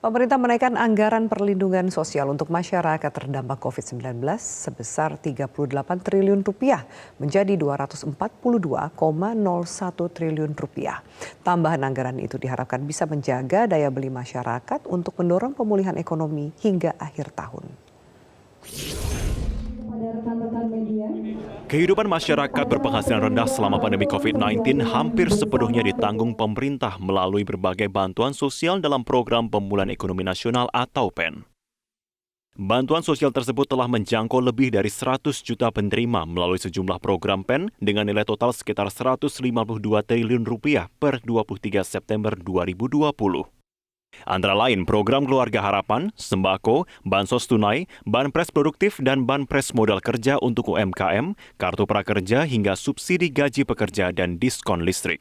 Pemerintah menaikkan anggaran perlindungan sosial untuk masyarakat terdampak COVID-19 sebesar Rp38 triliun menjadi Rp242,01 triliun. Tambahan anggaran itu diharapkan bisa menjaga daya beli masyarakat untuk mendorong pemulihan ekonomi hingga akhir tahun. Kehidupan masyarakat berpenghasilan rendah selama pandemi COVID-19 hampir sepenuhnya ditanggung pemerintah melalui berbagai bantuan sosial dalam Program Pemulihan Ekonomi Nasional atau PEN. Bantuan sosial tersebut telah menjangkau lebih dari 100 juta penerima melalui sejumlah program PEN dengan nilai total sekitar Rp152 triliun per 23 September 2020. Antara lain program Keluarga Harapan, Sembako, Bansos Tunai, Banpres Produktif dan Banpres Modal Kerja untuk UMKM, Kartu Prakerja hingga subsidi gaji pekerja dan diskon listrik.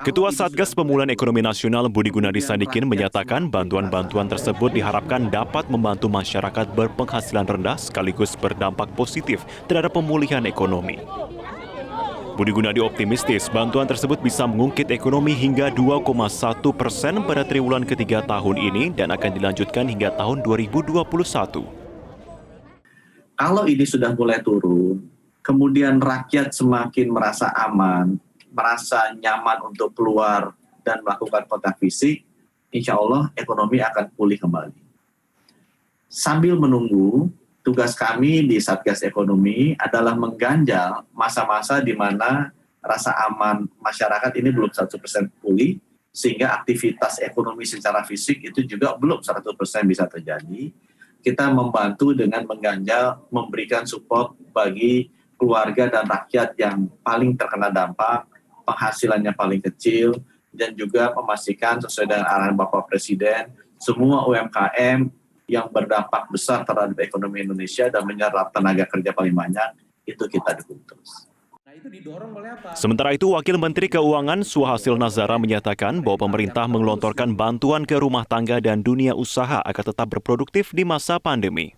Ketua Satgas Pemulihan Ekonomi Nasional Budi Gunadi Sadikin menyatakan bantuan-bantuan tersebut diharapkan dapat membantu masyarakat berpenghasilan rendah sekaligus berdampak positif terhadap pemulihan ekonomi. Budi Gunadi optimistis bantuan tersebut bisa mengungkit ekonomi hingga 2,1% pada triwulan ketiga tahun ini dan akan dilanjutkan hingga tahun 2021. Kalau ini sudah mulai turun, kemudian rakyat semakin merasa aman, merasa nyaman untuk keluar dan melakukan kontak fisik, insya Allah ekonomi akan pulih kembali. Sambil menunggu, tugas kami di Satgas Ekonomi adalah mengganjal masa-masa di mana rasa aman masyarakat ini belum 100% pulih, sehingga aktivitas ekonomi secara fisik itu juga belum 100% bisa terjadi. Kita membantu dengan mengganjal, memberikan support bagi keluarga dan rakyat yang paling terkena dampak, penghasilannya paling kecil, dan juga memastikan sesuai dengan arahan Bapak Presiden, semua UMKM yang berdampak besar terhadap ekonomi Indonesia dan menyerap tenaga kerja paling banyak, itu kita dukung terus. Sementara itu, Wakil Menteri Keuangan Suhasil Nazara menyatakan bahwa pemerintah menggelontorkan bantuan ke rumah tangga dan dunia usaha agar tetap berproduktif di masa pandemi.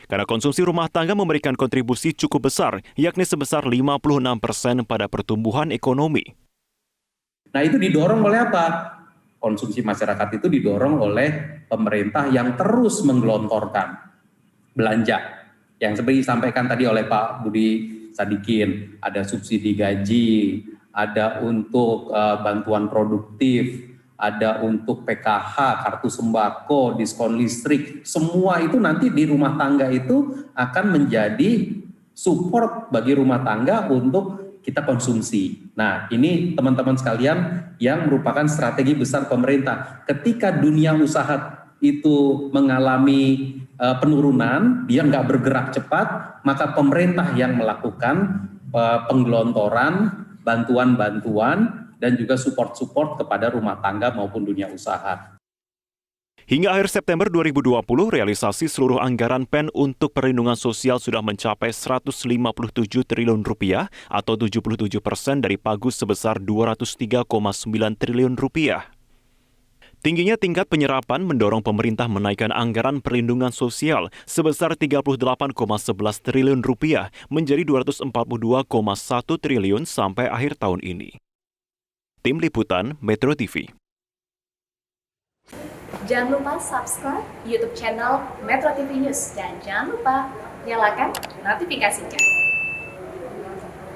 Karena konsumsi rumah tangga memberikan kontribusi cukup besar, yakni sebesar 56% pada pertumbuhan ekonomi. Nah itu didorong oleh apa? Konsumsi masyarakat itu didorong oleh pemerintah yang terus menggelontorkan belanja. Yang seperti disampaikan tadi oleh Pak Budi Sadikin, ada subsidi gaji, ada untuk bantuan produktif, ada untuk PKH, kartu sembako, diskon listrik. Semua itu nanti di rumah tangga itu akan menjadi support bagi rumah tangga untuk kita konsumsi. Nah, ini teman-teman sekalian yang merupakan strategi besar pemerintah. Ketika dunia usaha itu mengalami penurunan, dia nggak bergerak cepat, maka pemerintah yang melakukan penggelontoran, bantuan-bantuan, dan juga support-support kepada rumah tangga maupun dunia usaha. Hingga akhir September 2020, realisasi seluruh anggaran PEN untuk perlindungan sosial sudah mencapai Rp157 triliun atau 77% dari pagu sebesar Rp203,9 triliun. Tingginya tingkat penyerapan mendorong pemerintah menaikkan anggaran perlindungan sosial sebesar Rp38,11 triliun menjadi Rp242,1 triliun sampai akhir tahun ini. Tim Liputan Metro TV. Jangan lupa subscribe YouTube channel Metro TV News dan jangan lupa nyalakan notifikasinya.